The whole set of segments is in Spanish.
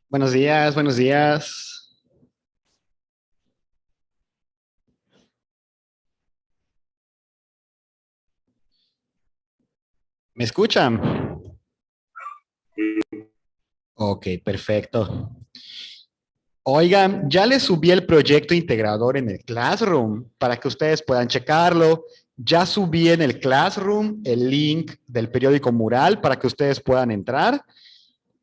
Buenos días, buenos días. ¿Me escuchan? Ok, perfecto. Oigan, ya les subí el proyecto integrador en el Classroom para que ustedes puedan checarlo. Ya subí en el Classroom el link del periódico Mural para que ustedes puedan entrar.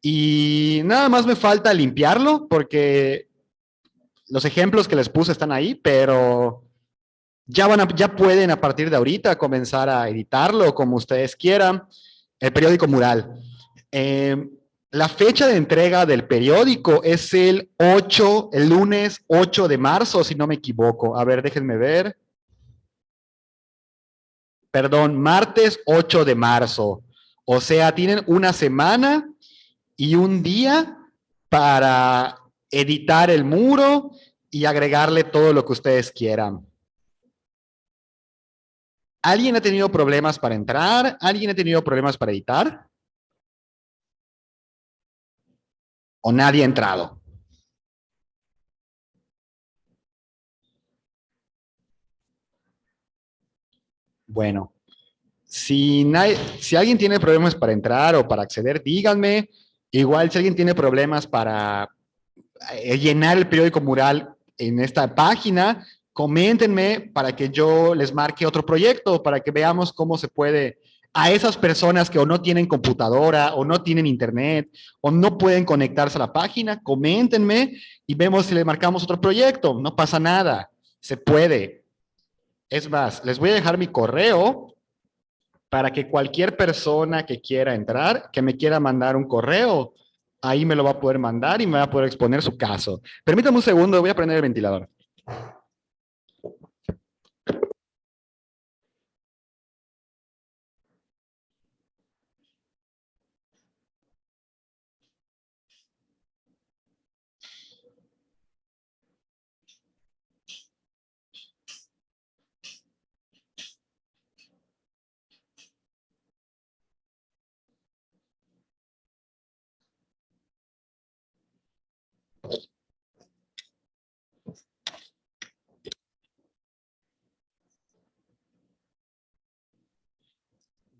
Y nada más me falta limpiarlo porque los ejemplos que les puse están ahí, pero ya pueden a partir de ahorita comenzar a editarlo como ustedes quieran. El periódico Mural. Eh, la fecha de entrega del periódico es el lunes 8 de marzo, si no me equivoco. A ver, déjenme ver. Perdón, martes 8 de marzo. O sea, tienen una semana y un día para editar el muro y agregarle todo lo que ustedes quieran. ¿Alguien ha tenido problemas para entrar? ¿Alguien ha tenido problemas para editar? ¿O nadie ha entrado? Bueno, si alguien tiene problemas para entrar o para acceder, díganme. Igual si alguien tiene problemas para llenar el periódico mural en esta página, coméntenme para que yo les marque otro proyecto, para que veamos cómo se puede a esas personas que o no tienen computadora o no tienen internet o no pueden conectarse a la página, coméntenme y vemos si le marcamos otro proyecto. No pasa nada, se puede. Es más, les voy a dejar mi correo para que cualquier persona que quiera entrar, que me quiera mandar un correo, ahí me lo va a poder mandar y me va a poder exponer su caso. Permítame un segundo, voy a prender el ventilador.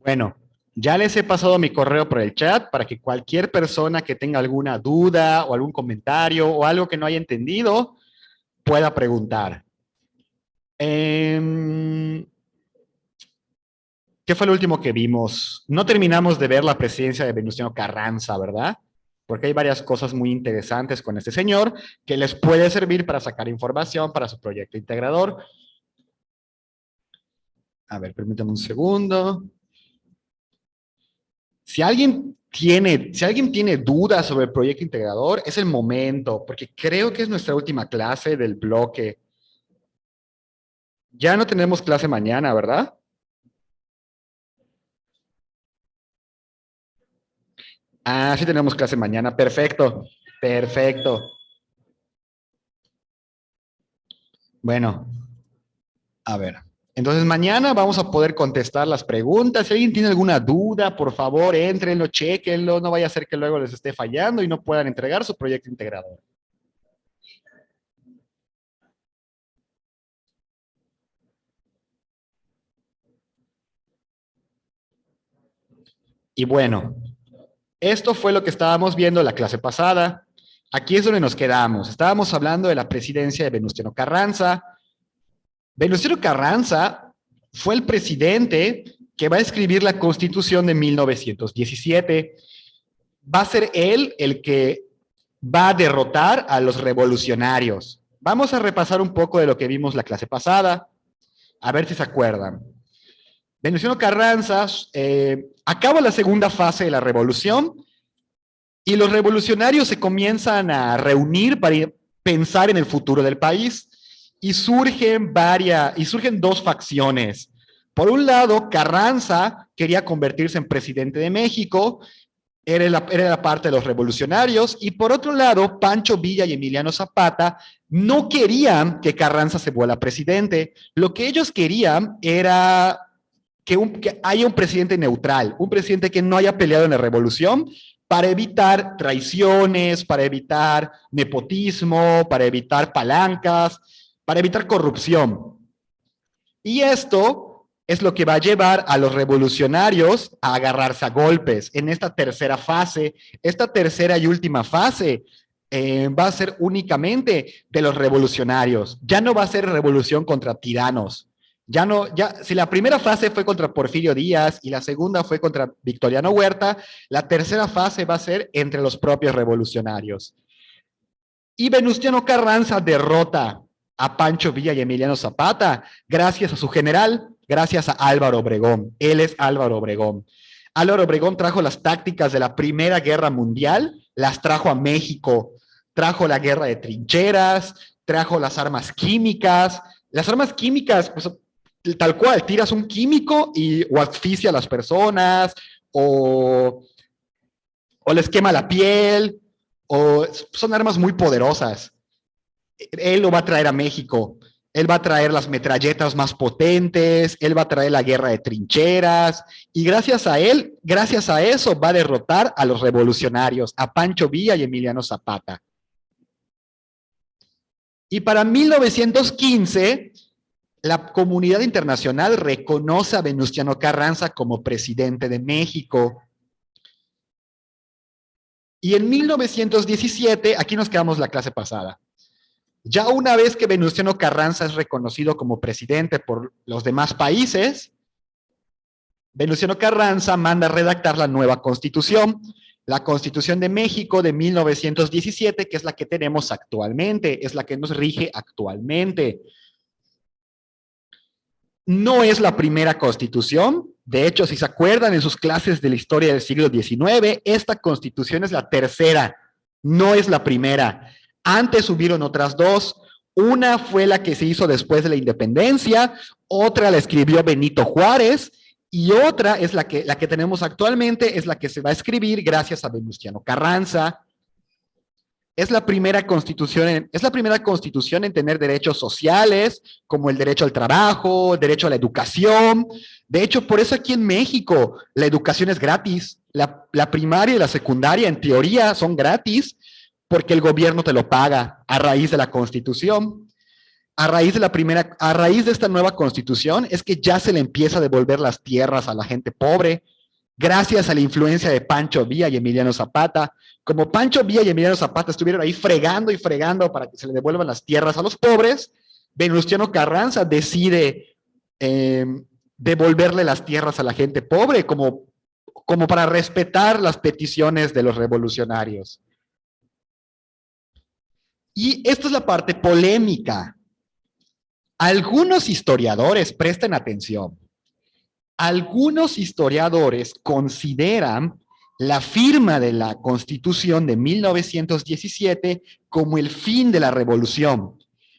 Bueno, ya les he pasado mi correo por el chat para que cualquier persona que tenga alguna duda o algún comentario o algo que no haya entendido pueda preguntar. ¿Qué fue lo último que vimos? No terminamos de ver la presidencia de Venustiano Carranza, ¿verdad? Porque hay varias cosas muy interesantes con este señor que les puede servir para sacar información para su proyecto integrador. A ver, permítame un segundo. Si alguien tiene dudas sobre el proyecto integrador, es el momento, porque creo que es nuestra última clase del bloque. Ya no tenemos clase mañana, ¿verdad? Ah, sí tenemos clase mañana. Perfecto, perfecto. Bueno, a ver. Entonces mañana vamos a poder contestar las preguntas. Si alguien tiene alguna duda, por favor, éntrenlo, chequenlo. No vaya a ser que luego les esté fallando y no puedan entregar su proyecto integrador. Y bueno, esto fue lo que estábamos viendo la clase pasada. Aquí es donde nos quedamos. Estábamos hablando de la presidencia de Venustiano Carranza. Venustiano Carranza fue el presidente que va a escribir la Constitución de 1917. Va a ser él el que va a derrotar a los revolucionarios. Vamos a repasar un poco de lo que vimos la clase pasada, a ver si se acuerdan. Venustiano Carranza acaba la segunda fase de la revolución y los revolucionarios se comienzan a reunir para pensar en el futuro del país y surgen dos facciones. Por un lado, Carranza quería convertirse en presidente de México, era la parte de los revolucionarios, y por otro lado, Pancho Villa y Emiliano Zapata no querían que Carranza se vuelva presidente. Lo que ellos querían era que haya un presidente neutral, un presidente que no haya peleado en la revolución, para evitar traiciones, para evitar nepotismo, para evitar palancas, para evitar corrupción. Y esto es lo que va a llevar a los revolucionarios a agarrarse a golpes en esta tercera fase. Esta tercera y última fase va a ser únicamente de los revolucionarios. Ya no va a ser revolución contra tiranos. Ya no, ya, si la primera fase fue contra Porfirio Díaz y la segunda fue contra Victoriano Huerta, la tercera fase va a ser entre los propios revolucionarios. Y Venustiano Carranza derrota a Pancho Villa y Emiliano Zapata gracias a su general, gracias a Álvaro Obregón. Él es Álvaro Obregón. Álvaro Obregón trajo las tácticas de la Primera Guerra Mundial, las trajo a México, trajo la guerra de trincheras, trajo las armas químicas. Las armas químicas, pues, tal cual, tiras un químico y o asfixia a las personas, o les quema la piel, o son armas muy poderosas. Él lo va a traer a México. Él va a traer las metralletas más potentes, él va a traer la guerra de trincheras, y gracias a él, gracias a eso, va a derrotar a los revolucionarios, a Pancho Villa y Emiliano Zapata. Y para 1915, la comunidad internacional reconoce a Venustiano Carranza como presidente de México. Y en 1917, aquí nos quedamos la clase pasada. Ya una vez que Venustiano Carranza es reconocido como presidente por los demás países, Venustiano Carranza manda a redactar la nueva Constitución, la Constitución de México de 1917, que es la que tenemos actualmente, es la que nos rige actualmente. No es la primera Constitución, de hecho, si se acuerdan en sus clases de la historia del siglo XIX, esta Constitución es la tercera, no es la primera. Antes hubieron otras dos. Una fue la que se hizo después de la independencia, otra la escribió Benito Juárez, y otra es la que tenemos actualmente, es la que se va a escribir gracias a Venustiano Carranza. Es la primera constitución en tener derechos sociales, como el derecho al trabajo, el derecho a la educación. De hecho, por eso aquí en México la educación es gratis. La primaria y la secundaria, en teoría, son gratis, porque el gobierno te lo paga a raíz de la Constitución. A raíz de esta nueva Constitución es que ya se le empieza a devolver las tierras a la gente pobre, gracias a la influencia de Pancho Villa y Emiliano Zapata. Como Pancho Villa y Emiliano Zapata estuvieron ahí fregando y fregando para que se le devuelvan las tierras a los pobres, Venustiano Carranza decide devolverle las tierras a la gente pobre, como para respetar las peticiones de los revolucionarios. Y esta es la parte polémica. Algunos historiadores, presten atención, algunos historiadores consideran la firma de la Constitución de 1917 como el fin de la revolución.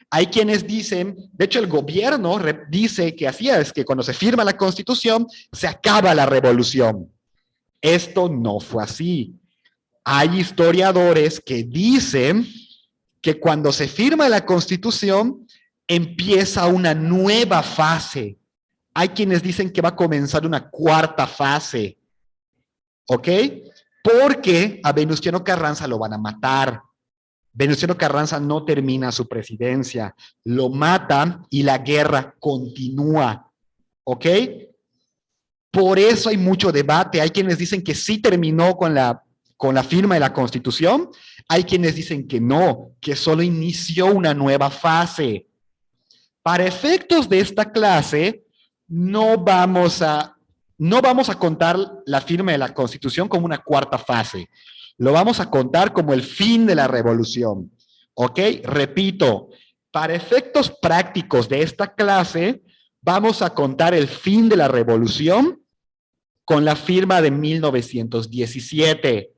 Hay quienes dicen, de hecho el gobierno dice que así es, que cuando se firma la Constitución se acaba la revolución. Esto no fue así. Hay historiadores que dicen que cuando se firma la Constitución empieza una nueva fase. Hay quienes dicen que va a comenzar una cuarta fase, ¿ok? Porque a Venustiano Carranza lo van a matar. Venustiano Carranza no termina su presidencia, lo matan y la guerra continúa, ¿ok? Por eso hay mucho debate. Hay quienes dicen que sí terminó con la firma de la Constitución, hay quienes dicen que no, que solo inició una nueva fase. Para efectos de esta clase, no vamos a contar la firma de la Constitución como una cuarta fase. Lo vamos a contar como el fin de la revolución. ¿Ok? Repito, para efectos prácticos de esta clase, vamos a contar el fin de la revolución con la firma de 1917.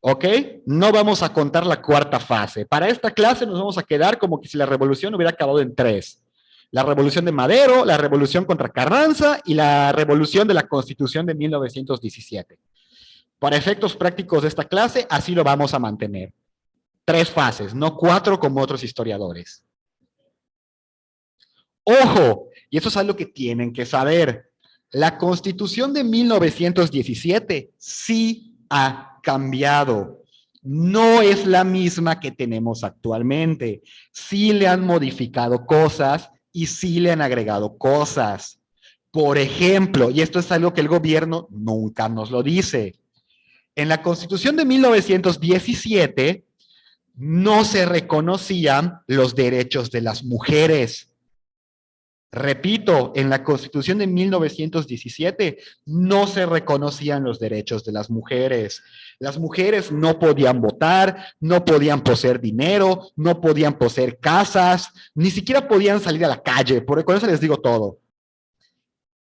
¿Ok? No vamos a contar la cuarta fase. Para esta clase nos vamos a quedar como que si la revolución hubiera acabado en tres. La revolución de Madero, la revolución contra Carranza y la revolución de la Constitución de 1917. Para efectos prácticos de esta clase, así lo vamos a mantener. Tres fases, no cuatro como otros historiadores. ¡Ojo! Y eso es algo que tienen que saber. La Constitución de 1917 sí cambiado. No es la misma que tenemos actualmente. Sí le han modificado cosas y sí le han agregado cosas. Por ejemplo, y esto es algo que el gobierno nunca nos lo dice, en la Constitución de 1917 no se reconocían los derechos de las mujeres. Repito, en la Constitución de 1917 no se reconocían los derechos de las mujeres. Las mujeres no podían votar, no podían poseer dinero, no podían poseer casas, ni siquiera podían salir a la calle, por eso les digo todo.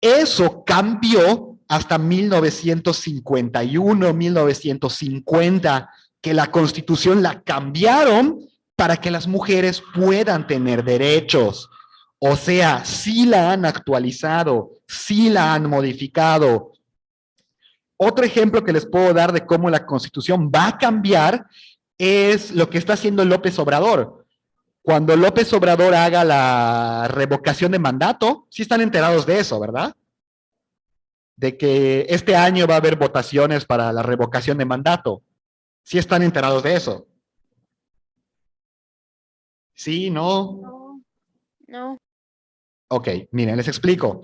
Eso cambió hasta 1951, 1950, que la Constitución la cambiaron para que las mujeres puedan tener derechos. O sea, sí la han actualizado, sí la han modificado. Otro ejemplo que les puedo dar de cómo la Constitución va a cambiar es lo que está haciendo López Obrador. Cuando López Obrador haga la revocación de mandato, sí están enterados de eso, ¿verdad? De que este año va a haber votaciones para la revocación de mandato. ¿Sí están enterados de eso? ¿Sí? ¿No? No. No. Ok, miren, les explico.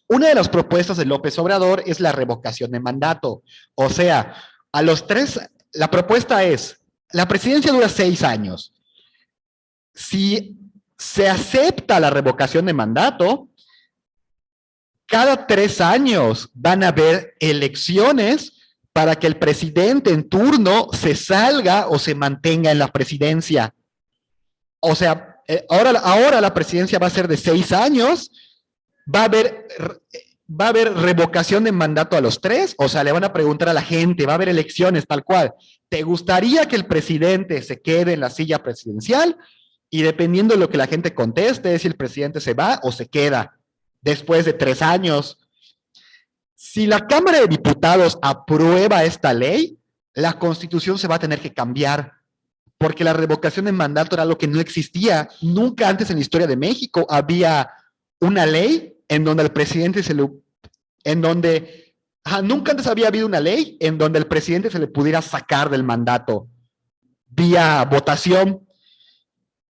Una de las propuestas de López Obrador es la revocación de mandato. O sea, a los 3, la propuesta es, la presidencia dura 6 años. Si se acepta la revocación de mandato, cada 3 años van a haber elecciones para que el presidente en turno se salga o se mantenga en la presidencia. O sea, ahora la presidencia va a ser de 6 años, va a haber revocación de mandato a los 3, o sea, le van a preguntar a la gente, va a haber elecciones tal cual. ¿Te gustaría que el presidente se quede en la silla presidencial? Y dependiendo de lo que la gente conteste, si el presidente se va o se queda después de 3 años. Si la Cámara de Diputados aprueba esta ley, la Constitución se va a tener que cambiar, porque la revocación de mandato era algo que no existía. Nunca antes en la historia de México había una ley en donde al presidente nunca antes había habido una ley en donde el presidente se le pudiera sacar del mandato vía votación.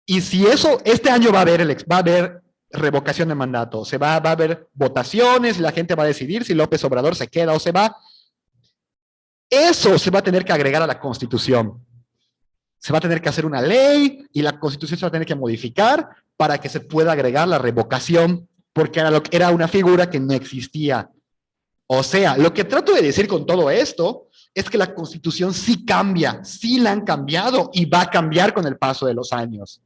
Y si eso, este año va a haber revocación de mandato, va a haber votaciones, la gente va a decidir si López Obrador se queda o se va. Eso se va a tener que agregar a la Constitución. Se va a tener que hacer una ley y la Constitución se va a tener que modificar para que se pueda agregar la revocación, porque era una figura que no existía. O sea, lo que trato de decir con todo esto es que la Constitución sí cambia, sí la han cambiado y va a cambiar con el paso de los años.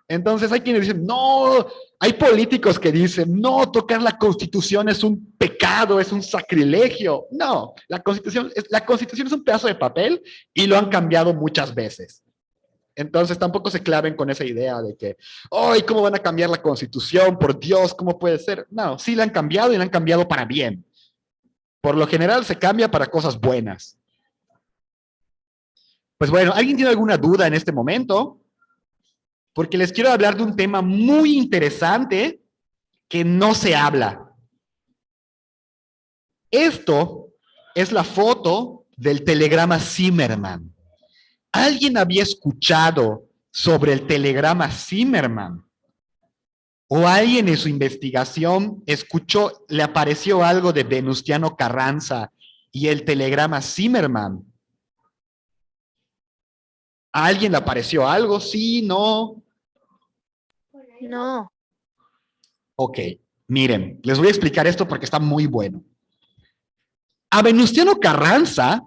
Entonces hay quienes dicen, no, hay políticos que dicen, no, tocar la Constitución es un pecado, es un sacrilegio. No, la Constitución es un pedazo de papel y lo han cambiado muchas veces. Entonces tampoco se claven con esa idea de que, ¡ay, cómo van a cambiar la Constitución! Por Dios, ¿cómo puede ser? No, sí la han cambiado y la han cambiado para bien. Por lo general se cambia para cosas buenas. Pues bueno, ¿alguien tiene alguna duda en este momento? Porque les quiero hablar de un tema muy interesante que no se habla. Esto es la foto del telegrama Zimmermann. ¿Alguien había escuchado sobre el telegrama Zimmermann? ¿O alguien en su investigación escuchó, le apareció algo de Venustiano Carranza y el telegrama Zimmermann? ¿A alguien le apareció algo? ¿Sí? ¿No? No. Ok, miren, les voy a explicar esto porque está muy bueno. A Venustiano Carranza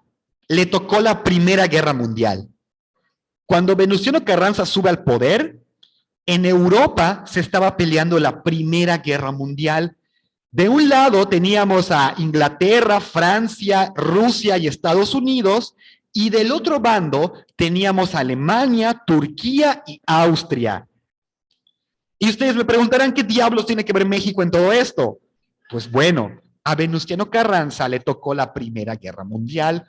le tocó la Primera Guerra Mundial. Cuando Venustiano Carranza sube al poder, en Europa se estaba peleando la Primera Guerra Mundial. De un lado teníamos a Inglaterra, Francia, Rusia y Estados Unidos, y del otro bando teníamos a Alemania, Turquía y Austria. Y ustedes me preguntarán, ¿qué diablos tiene que ver México en todo esto? Pues bueno, a Venustiano Carranza le tocó la Primera Guerra Mundial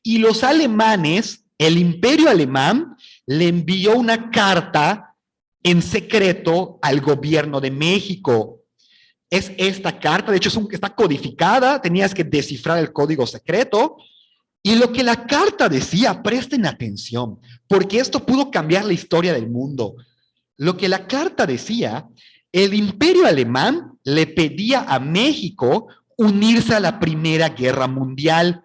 y los alemanes, el Imperio Alemán, le envió una carta en secreto al gobierno de México. Es esta carta, de hecho está codificada, tenías que descifrar el código secreto Y lo que la carta decía, presten atención, porque esto pudo cambiar la historia del mundo. Lo que la carta decía, el imperio alemán le pedía a México unirse a la Primera Guerra Mundial.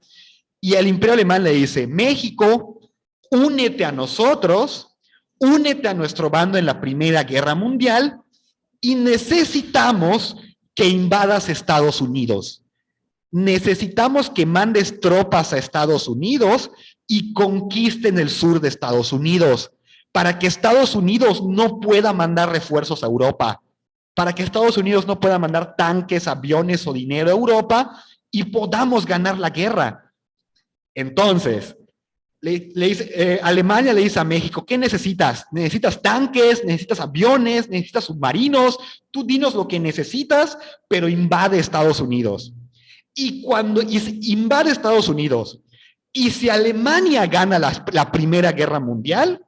Y el imperio alemán le dice, México, únete a nosotros, únete a nuestro bando en la Primera Guerra Mundial y necesitamos que invadas Estados Unidos. Necesitamos que mandes tropas a Estados Unidos y conquisten el sur de Estados Unidos, para que Estados Unidos no pueda mandar refuerzos a Europa, para que Estados Unidos no pueda mandar tanques, aviones o dinero a Europa y podamos ganar la guerra. Entonces, Alemania le dice a México, ¿qué necesitas? ¿Necesitas tanques? ¿Necesitas aviones? ¿Necesitas submarinos? Tú dinos lo que necesitas, pero invade Estados Unidos. Y cuando invade Estados Unidos, y si Alemania gana la Primera Guerra Mundial,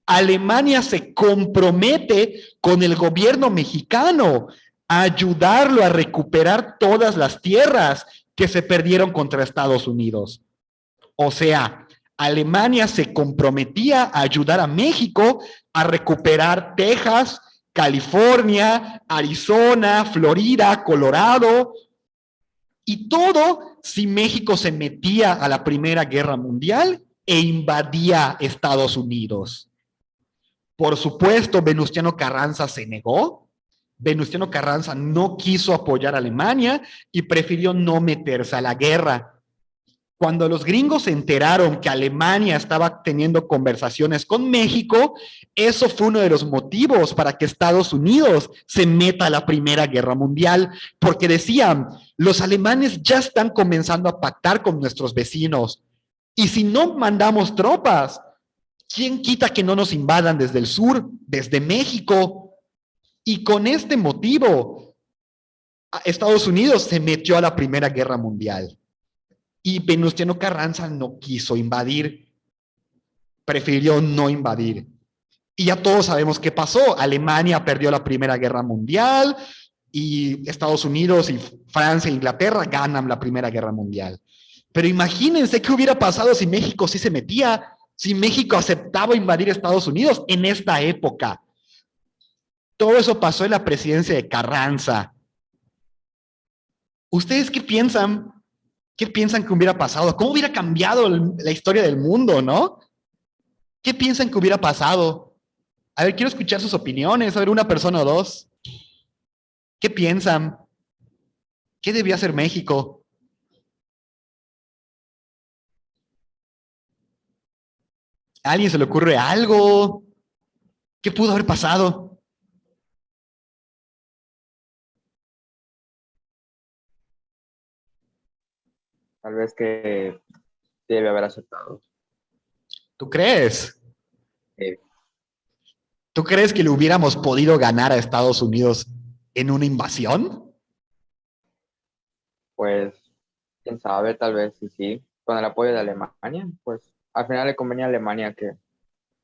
Alemania se compromete con el gobierno mexicano a ayudarlo a recuperar todas las tierras que se perdieron contra Estados Unidos. O sea, Alemania se comprometía a ayudar a México a recuperar Texas, California, Arizona, Florida, Colorado, y todo si México se metía a la Primera Guerra Mundial e invadía Estados Unidos. Por supuesto, Venustiano Carranza se negó. Venustiano Carranza no quiso apoyar a Alemania y prefirió no meterse a la guerra. Cuando los gringos se enteraron que Alemania estaba teniendo conversaciones con México, eso fue uno de los motivos para que Estados Unidos se meta a la Primera Guerra Mundial, porque decían, los alemanes ya están comenzando a pactar con nuestros vecinos, y si no mandamos tropas, ¿quién quita que no nos invadan desde el sur, desde México? Y con este motivo, Estados Unidos se metió a la Primera Guerra Mundial. Y Venustiano Carranza no quiso invadir, prefirió no invadir. Y ya todos sabemos qué pasó. Alemania perdió la Primera Guerra Mundial y Estados Unidos y Francia e Inglaterra ganan la Primera Guerra Mundial. Pero imagínense qué hubiera pasado si México sí se metía, si México aceptaba invadir Estados Unidos en esta época. Todo eso pasó en la presidencia de Carranza. ¿Ustedes qué piensan? ¿Qué piensan que hubiera pasado? ¿Cómo hubiera cambiado la historia del mundo, no? ¿Qué piensan que hubiera pasado? A ver, quiero escuchar sus opiniones. A ver, una persona o dos. ¿Qué piensan? ¿Qué debía hacer México? ¿A alguien se le ocurre algo? ¿Qué pudo haber pasado? Tal vez que debe haber aceptado. ¿Tú crees? Eh, ¿Tú crees que le hubiéramos podido ganar a Estados Unidos en una invasión? pues, quién sabe, tal vez sí. Con el apoyo de Alemania, pues al final le convenía a Alemania que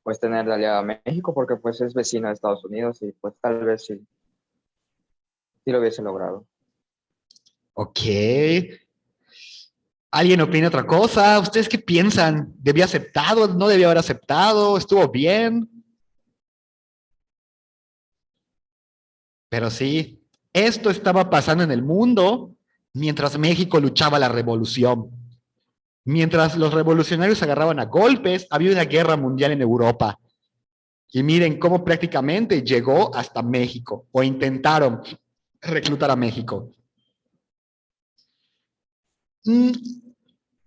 pues tener de aliado a México porque pues es vecino de Estados Unidos y pues tal vez sí lo hubiese logrado. Ok. ¿Alguien opina otra cosa? ¿Ustedes qué piensan? ¿Debía aceptado? ¿No debía haber aceptado? ¿Estuvo bien? Pero sí, esto estaba pasando en el mundo mientras México luchaba la revolución. Mientras los revolucionarios se agarraban a golpes, había una guerra mundial en Europa. Y miren cómo prácticamente llegó hasta México, o intentaron reclutar a México.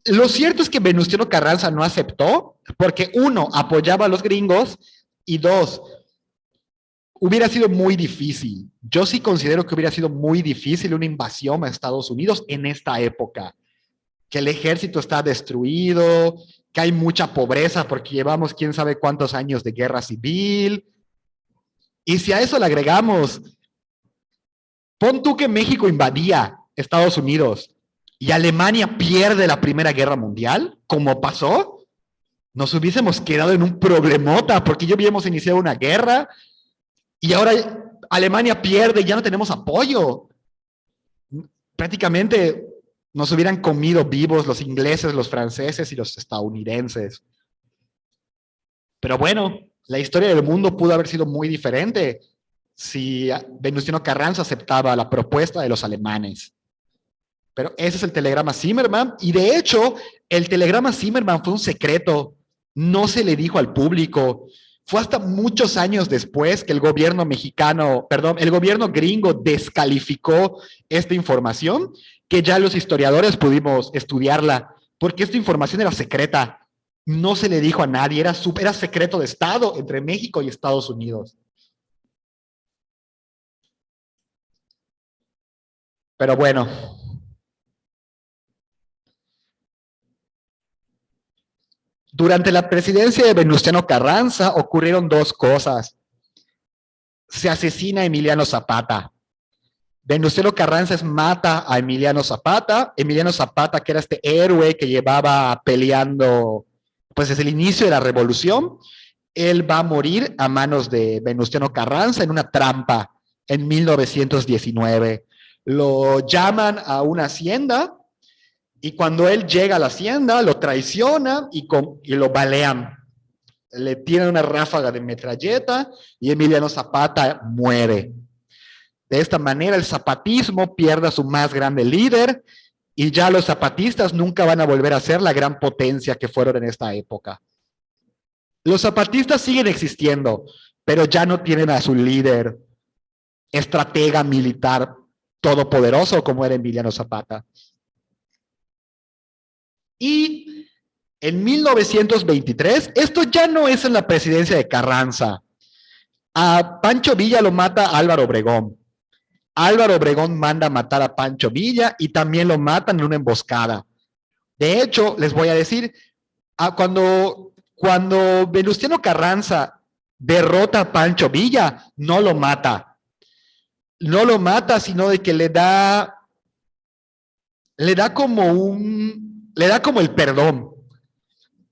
Lo cierto es que Venustiano Carranza no aceptó, porque uno, apoyaba a los gringos, y dos, hubiera sido muy difícil. Yo sí considero que hubiera sido muy difícil una invasión a Estados Unidos en esta época, que el ejército está destruido, que hay mucha pobreza porque llevamos quién sabe cuántos años de guerra civil. Y si a eso le agregamos, pon tú que México invadía Estados Unidos y Alemania pierde la Primera Guerra Mundial, como pasó, nos hubiésemos quedado en un problemota porque ya habíamos iniciado una guerra y ahora Alemania pierde y ya no tenemos apoyo. Prácticamente Nos hubieran comido vivos los ingleses, los franceses y los estadounidenses. Pero bueno, la historia del mundo pudo haber sido muy diferente si Venustiano Carranza aceptaba la propuesta de los alemanes. Pero ese es el telegrama Zimmermann, y de hecho, el telegrama Zimmermann fue un secreto, no se le dijo al público. Fue hasta muchos años después que el gobierno mexicano, perdón, el gobierno gringo descalificó esta información, que ya los historiadores pudimos estudiarla, porque esta información era secreta, no se le dijo a nadie, era secreto de Estado entre México y Estados Unidos. Pero bueno, durante la presidencia de Venustiano Carranza ocurrieron dos cosas. Se asesina a Emiliano Zapata. Venustiano Carranza mata a Emiliano Zapata. Emiliano Zapata, que era este héroe que llevaba peleando pues desde el inicio de la revolución, él va a morir a manos de Venustiano Carranza en una trampa en 1919. Lo llaman a una hacienda y cuando él llega a la hacienda lo traicionan y lo balean. Le tiran una ráfaga de metralleta y Emiliano Zapata muere. De esta manera el zapatismo pierde a su más grande líder y ya los zapatistas nunca van a volver a ser la gran potencia que fueron en esta época. Los zapatistas siguen existiendo, pero ya no tienen a su líder, estratega militar todopoderoso como era Emiliano Zapata. Y en 1923, esto ya no es en la presidencia de Carranza, a Pancho Villa lo mata Álvaro Obregón. Álvaro Obregón manda a matar a Pancho Villa y también lo matan en una emboscada. De hecho, les voy a decir, cuando Venustiano Carranza derrota a Pancho Villa, no lo mata. No lo mata, sino de que le da como el perdón.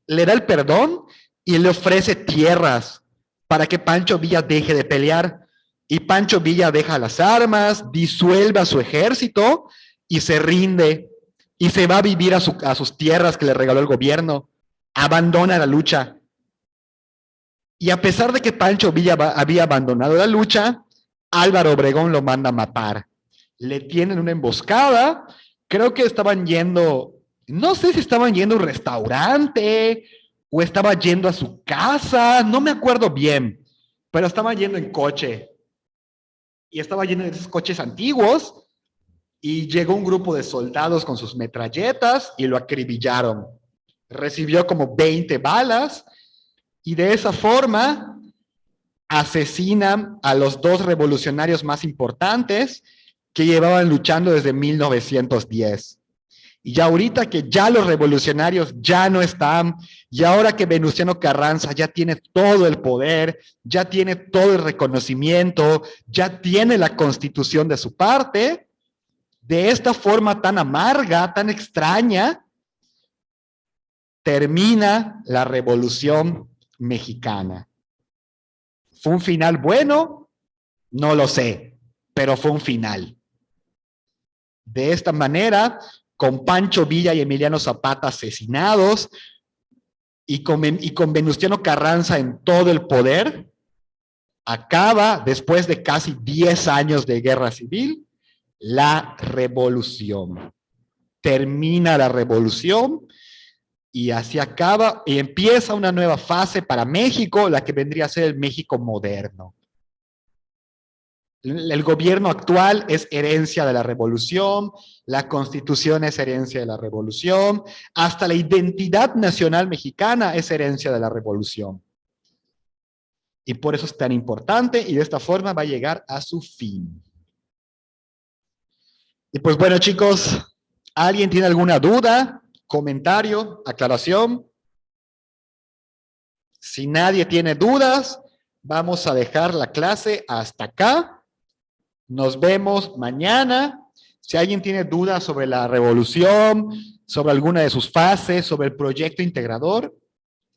Le da el perdón y le ofrece tierras para que Pancho Villa deje de pelear. Y Pancho Villa deja las armas, disuelve a su ejército y se rinde. Y se va a vivir a sus tierras que le regaló el gobierno. Abandona la lucha. Y a pesar de que Pancho Villa había abandonado la lucha, Álvaro Obregón lo manda a matar. Le tienen una emboscada. Creo que estaban yendo, no sé si estaban yendo a un restaurante o estaba yendo a su casa, no me acuerdo bien, pero estaban yendo en coche. Y estaba lleno de esos coches antiguos y llegó un grupo de soldados con sus metralletas y lo acribillaron. Recibió como 20 balas y de esa forma asesinan a los dos revolucionarios más importantes que llevaban luchando desde 1910. Y ya ahorita que ya los revolucionarios ya no están, y ahora que Venustiano Carranza ya tiene todo el poder, ya tiene todo el reconocimiento, ya tiene la constitución de su parte, de esta forma tan amarga, tan extraña, termina la Revolución Mexicana. ¿Fue un final bueno? No lo sé, pero fue un final. De esta manera, con Pancho Villa y Emiliano Zapata asesinados y con Venustiano Carranza en todo el poder, acaba, después de casi 10 años de guerra civil, la revolución. Termina la revolución y así acaba y empieza una nueva fase para México, la que vendría a ser el México moderno. El gobierno actual es herencia de la revolución, la constitución es herencia de la revolución, hasta la identidad nacional mexicana es herencia de la revolución. Y por eso es tan importante y de esta forma va a llegar a su fin. Y pues bueno, chicos, ¿alguien tiene alguna duda, comentario, aclaración? Si nadie tiene dudas, vamos a dejar la clase hasta acá. Nos vemos mañana. Si alguien tiene dudas sobre la revolución, sobre alguna de sus fases, sobre el proyecto integrador,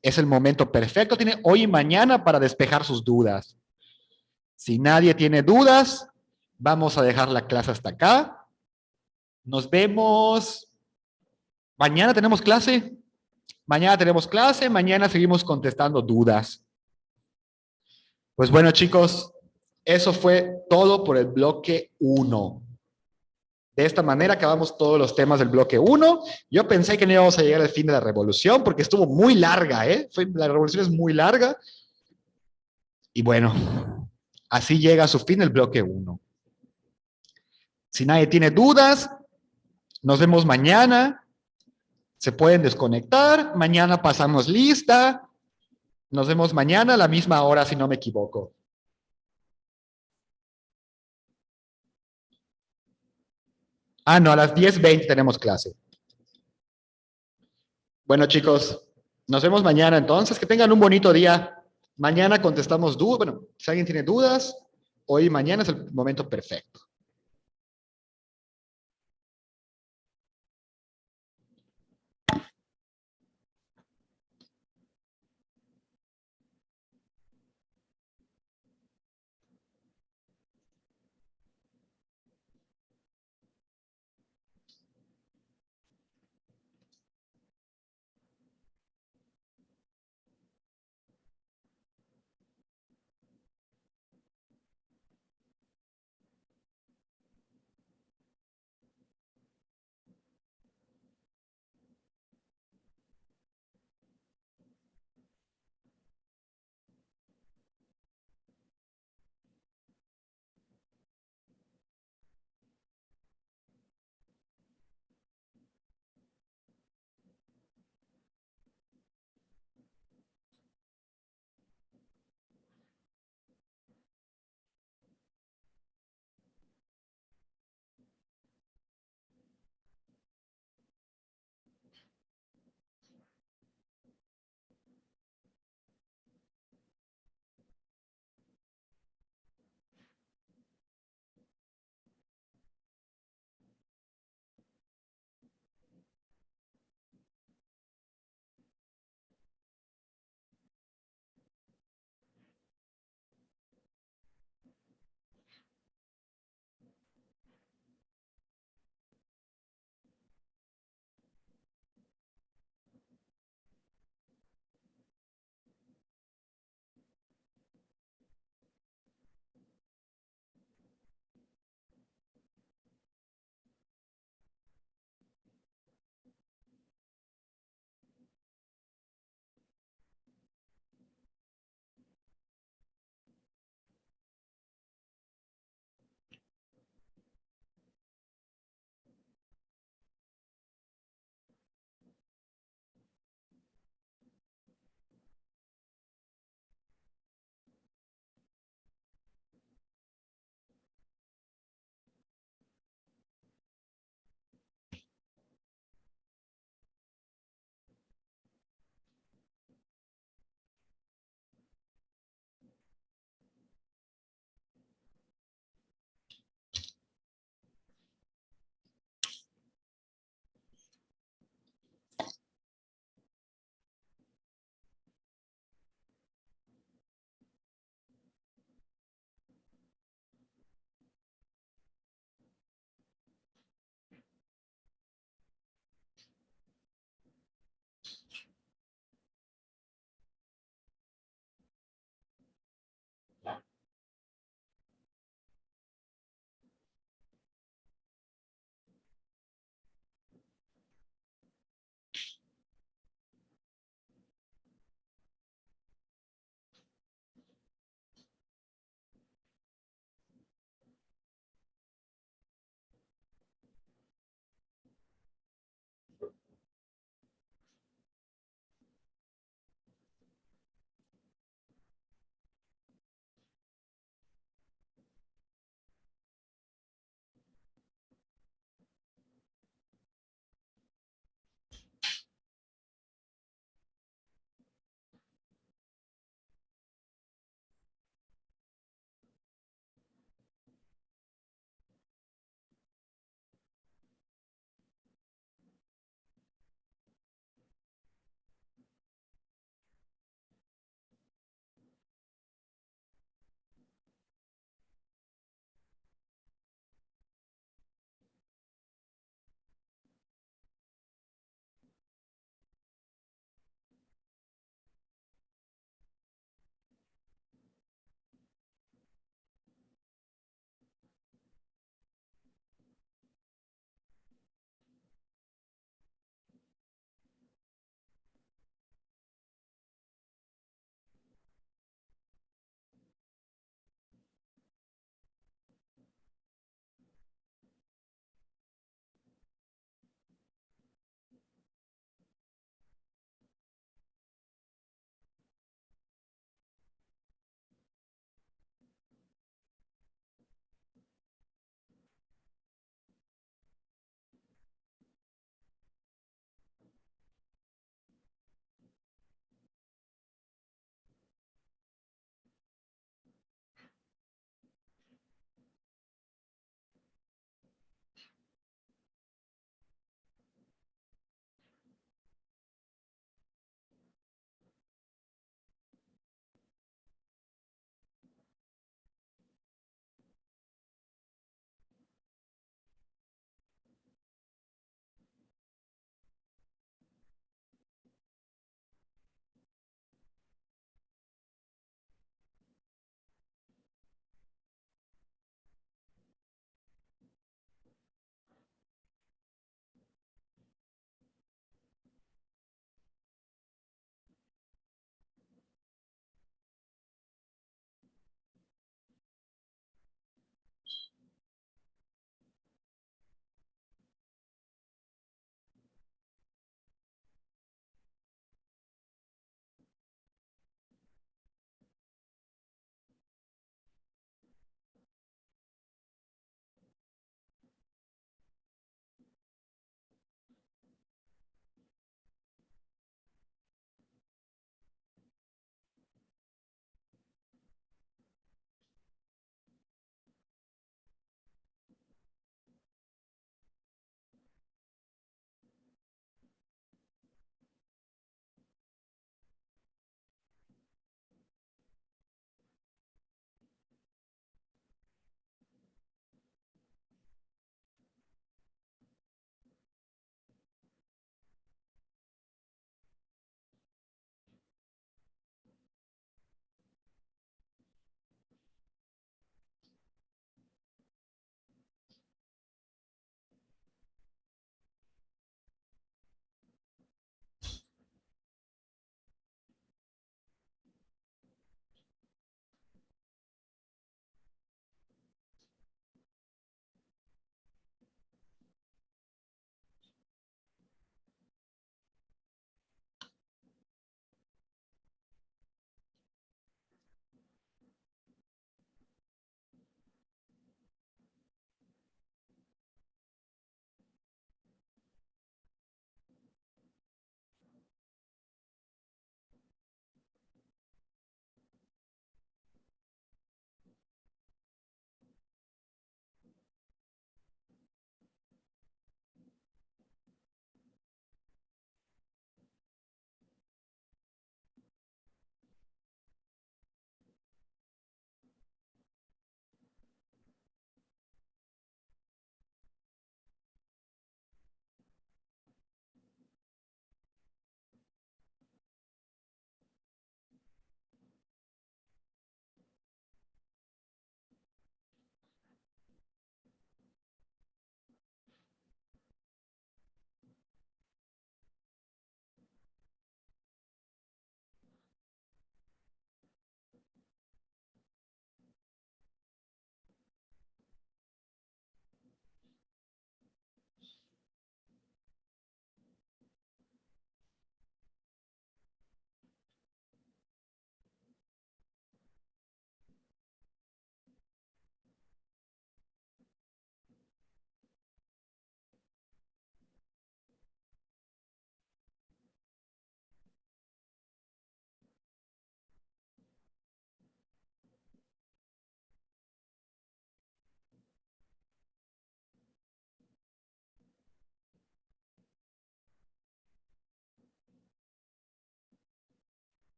es el momento perfecto. Tiene hoy y mañana para despejar sus dudas. Si nadie tiene dudas, vamos a dejar la clase hasta acá. Nos vemos Mañana tenemos clase. Mañana tenemos clase. Mañana seguimos contestando dudas. Pues bueno, chicos, eso fue todo por el bloque 1. De esta manera acabamos todos los temas del bloque 1. Yo pensé que no íbamos a llegar al fin de la revolución porque estuvo muy larga, ¿eh? La revolución es muy larga. Y bueno, así llega a su fin el bloque 1. Si nadie tiene dudas, nos vemos mañana. Se pueden desconectar. Mañana pasamos lista. Nos vemos mañana a la misma hora, si no me equivoco. Ah, no, a las 10:20 tenemos clase. Bueno, chicos, nos vemos mañana entonces. Que tengan un bonito día. Mañana contestamos dudas. Bueno, si alguien tiene dudas, hoy y mañana es el momento perfecto.